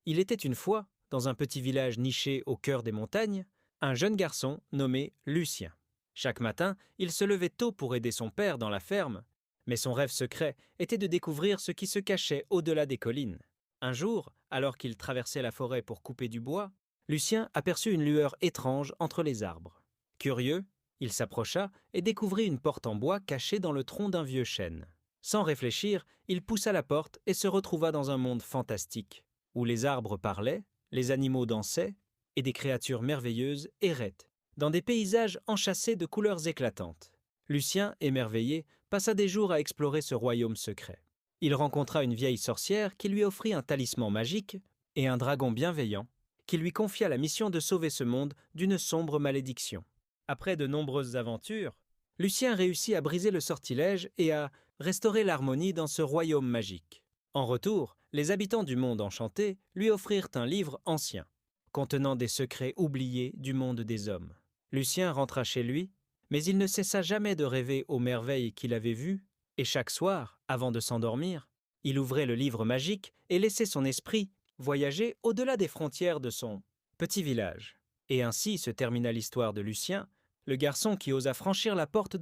Il était une fois, dans un petit village niché au cœur des montagnes, un jeune garçon nommé Lucien. Chaque matin, il se levait tôt pour aider son père dans la ferme, mais son rêve secret était de découvrir ce qui se cachait au-delà des collines. Un jour, alors qu'il traversait la forêt pour couper du bois, Lucien aperçut une lueur étrange entre les arbres. Curieux, il s'approcha et découvrit une porte en bois cachée dans le tronc d'un vieux chêne. Sans réfléchir, il poussa la porte et se retrouva dans un monde fantastique, où les arbres parlaient, les animaux dansaient, et des créatures merveilleuses erraient, dans des paysages enchâssés de couleurs éclatantes. Lucien, émerveillé, passa des jours à explorer ce royaume secret. Il rencontra une vieille sorcière qui lui offrit un talisman magique et un dragon bienveillant qui lui confia la mission de sauver ce monde d'une sombre malédiction. Après de nombreuses aventures, Lucien réussit à briser le sortilège et à restaurer l'harmonie dans ce royaume magique. En retour, les habitants du monde enchanté lui offrirent un livre ancien, contenant des secrets oubliés du monde des hommes. Lucien rentra chez lui, mais il ne cessa jamais de rêver aux merveilles qu'il avait vues, et chaque soir, avant de s'endormir, il ouvrait le livre magique et laissait son esprit voyager au-delà des frontières de son petit village. Et ainsi se termina l'histoire de Lucien, le garçon qui osa franchir la porte de